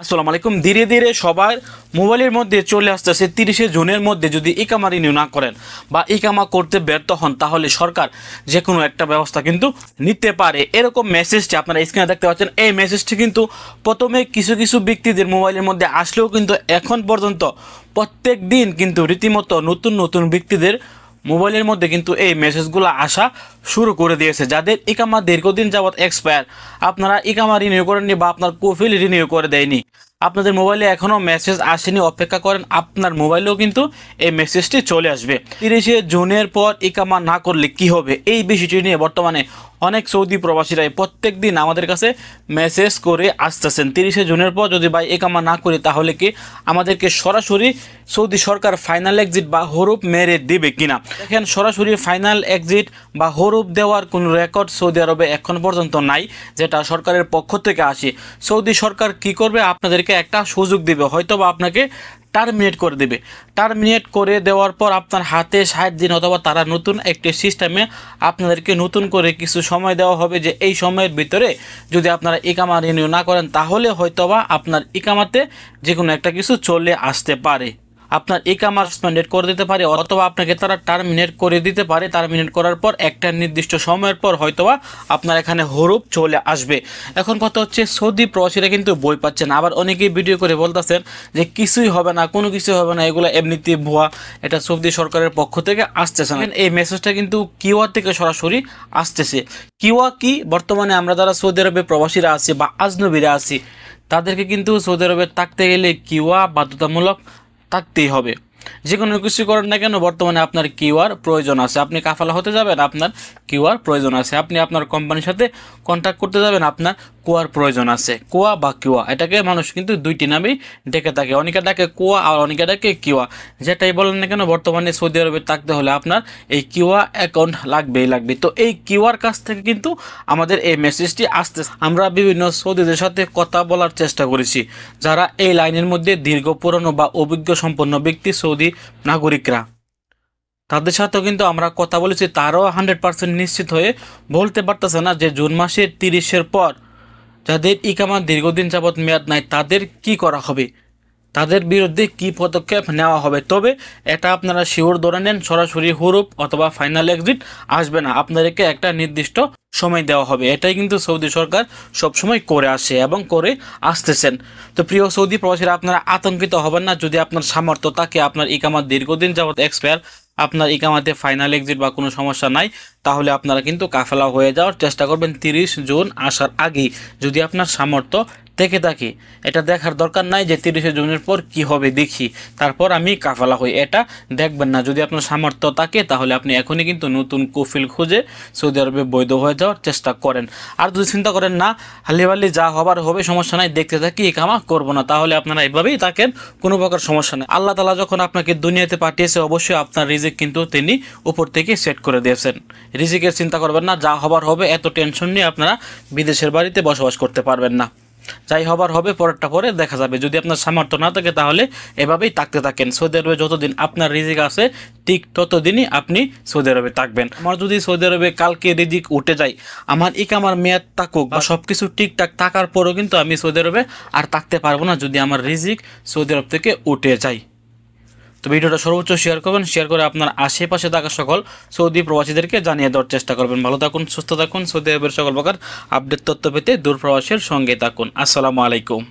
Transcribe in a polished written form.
আসসালামু আলাইকুম। ধীরে ধীরে সবার মোবাইলের মধ্যে চলে আসতেছে 30শে জুনের মধ্যে যদি ইকামা রিনিউ না করেন বা ইকামা করতে ব্যর্থ হন তাহলে সরকার যে কোনো একটা ব্যবস্থা কিন্তু নিতে পারে। এরকম মেসেজটি আপনারা স্ক্রিনে দেখতে পাচ্ছেন। এই মেসেজটি কিন্তু প্রথমে কিছু কিছু ব্যক্তিদের মোবাইলের মধ্যে আসলেও কিন্তু এখন পর্যন্ত প্রত্যেক দিন কিন্তু রীতিমতো নতুন নতুন ব্যক্তিদের মোবাইলের মধ্যে কিন্তু এই মেসেজগুলো আসা শুরু করে দিয়েছে। যাদের ইকামা দীর্ঘদিন যাবৎ এক্সপায়ার, আপনারা ইকামা রিনিউ করেননি বা আপনার কফিল রিনিউ করে দেয়নি, আপনাদের মোবাইলে এখনও মেসেজ আসেনি, অপেক্ষা করেন, আপনার মোবাইলেও কিন্তু এই মেসেজটি চলে আসবে। 30শে জুনের পর ইকামা না করলে কি হবে, এই বিষয়টি নিয়ে বর্তমানে অনেক সৌদি প্রবাসীরাই প্রত্যেক দিন আমাদের কাছে মেসেজ করে আসতেছেন। 30শে জুনের পর যদি ভাই ইকামা না করি তাহলে কি আমাদেরকে সরাসরি সৌদি সরকার ফাইনাল এক্সিট বা হরুপ মেরে দেবে কিনা। দেখেন, সরাসরি ফাইনাল এক্সিট বা হরুপ দেওয়ার কোনো রেকর্ড সৌদি আরবে এখন পর্যন্ত নাই, যেটা সরকারের পক্ষ থেকে আসে। সৌদি সরকার কি করবে, আপনাদেরকে একটা সুযোগ দিবে, হয়তো বা আপনাকে টার্মিনেট করে দেবে। টার্মিনেট করে দেওয়ার পর আপনার হাতে 60 দিন অথবা তারা নতুন একটি সিস্টেমে আপনাদেরকে নতুন করে কিছু সময় দেওয়া হবে, যে এই সময়ের ভিতরে যদি আপনারা ইকামা রিনিউ না করেন তাহলে হয়তোবা আপনার ইকামাতে যে কোনো একটা কিছু চলে আসতে পারে। আপনার ইকামা সাসপেন্ডেড করে দিতে পারে অথবা আপনাকে তারা টার্মিনেট করে দিতে পারে। টার্মিনেট করার পর একটা নির্দিষ্ট সময়ের পর হয়তোবা আপনার এখানে হরুপ চলে আসবে। এখন কথা হচ্ছে, সৌদি প্রবাসীরা কিন্তু বই পাচ্ছেন। আবার অনেকেই ভিডিও করে বলতেছেন যে কিছুই হবে না, কোনো কিছু হবে না, এগুলো এমনিতে ভুয়া, এটা সৌদি সরকারের পক্ষ থেকে আসতেছে না। এই মেসেজটা কিন্তু কিওয়া থেকে সরাসরি আসতেছে। কিওয়া কি, বর্তমানে আমরা যারা সৌদি আরবে প্রবাসীরা আছি বা আজনবীরা আছি তাদেরকে কিন্তু সৌদি আরবে থাকতে গেলে কিওয়া বাধ্যতামূলক থাকতেই হবে। যে কোনো কিছু করেন না কেন বর্তমানে আপনার কিউআর প্রয়োজন আছে। আপনি কাফালা হতে যাবেন, আপনার কিউআর প্রয়োজন আছে। আপনি আপনার কোম্পানির সাথে কন্ট্যাক্ট করতে যাবেন, আপনার কোয়ার প্রয়োজন আছে। কোয়া বা কিউয়া, এটাকে মানুষ কিন্তু দুইটি নামেই ডেকে থাকে, অনেকে ডাকে কোয়া আর অনেকে ডাকে কিউয়া। যেটাই বলেন না কেন বর্তমানে সৌদি আরবে থাকতে হলে আপনার এই কিউয়া অ্যাকাউন্ট লাগবে। তো এই কিউআর কাছ থেকে কিন্তু আমাদের এই মেসেজটি আসতে, আমরা বিভিন্ন সৌদিদের সাথে কথা বলার চেষ্টা করেছি, যারা এই লাইনের মধ্যে দীর্ঘ পুরনো বা অভিজ্ঞ সম্পন্ন ব্যক্তি সৌদি নাগরিকরা, তাদের সাথেও কিন্তু আমরা কথা বলেছি। তারাও 100% নিশ্চিত হয়ে বলতে পারতেছে না যে জুন মাসের 30-এর পর যাদের ইকামা দীর্ঘদিন যাবৎ মেয়াদ নাই তাদের কি করা হবে, তাদের বিরুদ্ধে কি পদক্ষেপ নেওয়া হবে। তবে এটা আপনারা শিওর ধরে নেন, সরাসরি হরুপ অথবা ফাইনাল এক্সিট আসবে না, আপনাদেরকে একটা নির্দিষ্ট সময় দেওয়া হবে। এটাই কিন্তু সৌদি সরকার সবসময় করে আসে এবং করে আসতেছেন। তো প্রিয় সৌদি প্রবাসীরা, আপনারা আতঙ্কিত হবেন না। যদি আপনার সামর্থ্য থাকে, আপনার ইকামা দীর্ঘদিন যাবৎ এক্সপায়ার, আপনার ইকামাতে ফাইনাল এক্সিট বা কোনো সমস্যা নাই, তাহলে আপনারা কিন্তু কাফেলা হয়ে যাওয়ার চেষ্টা করবেন 30 জুন আসার আগেই, যদি আপনার সামর্থ্য থেকে থাকে। এটা দেখার দরকার নাই যে 30শে জুনের পর কি হবে দেখি তারপর আমি কাফালা হই, এটা দেখবেন না। যদি আপনার সামর্থ্য থাকে তাহলে আপনি এখনই কিন্তু নতুন কফিল খুঁজে সৌদি আরবে বৈধ হয়ে যাওয়ার চেষ্টা করেন। আর যদি চিন্তা করেন না হালিবালি যা হবার হবে, সমস্যা নাই, দেখতে থাকি, ইকামা করবো না, তাহলে আপনারা এভাবেই থাকেন, কোনো প্রকার সমস্যা নেই। আল্লাহ তাআলা যখন আপনাকে দুনিয়াতে পাঠিয়েছে অবশ্যই আপনার রিজিক কিন্তু তিনি উপর থেকে সেট করে দিয়েছেন। রিজিকের চিন্তা করবেন না, যা হবার হবে, এত টেনশন নিয়ে আপনারা বিদেশের বাড়িতে বসবাস করতে পারবেন না। যাই হবার হবে পরেরটা পরে দেখা যাবে। যদি আপনার সামর্থ্য না থাকে তাহলে এভাবেই থাকতে থাকেন। সৌদি আরবে যতদিন আপনার রিজিক আছে ঠিক ততদিনই আপনি সৌদি আরবে থাকবেন। আমার যদি সৌদি আরবে কালকে রিজিক উঠে যায়, আমার ইকামার মেয়াদ থাকুক বা সব কিছু ঠিকঠাক থাকার পরেও কিন্তু আমি সৌদি আরবে আর থাকতে পারবো না যদি আমার রিজিক সৌদি আরব থেকে উঠে যায়। তো ভিডিওটা সর্বোচ্চ শেয়ার করবেন, শেয়ার করে আপনার আশেপাশে থাকা সকল সৌদি প্রবাসীদেরকে জানিয়ে দেওয়ার চেষ্টা করবেন। ভালো থাকুন, সুস্থ থাকুন, সৌদি আরবের সকল প্রকার আপডেট তথ্য পেতে দূর প্রবাসের সঙ্গে থাকুন। আসসালামু আলাইকুম।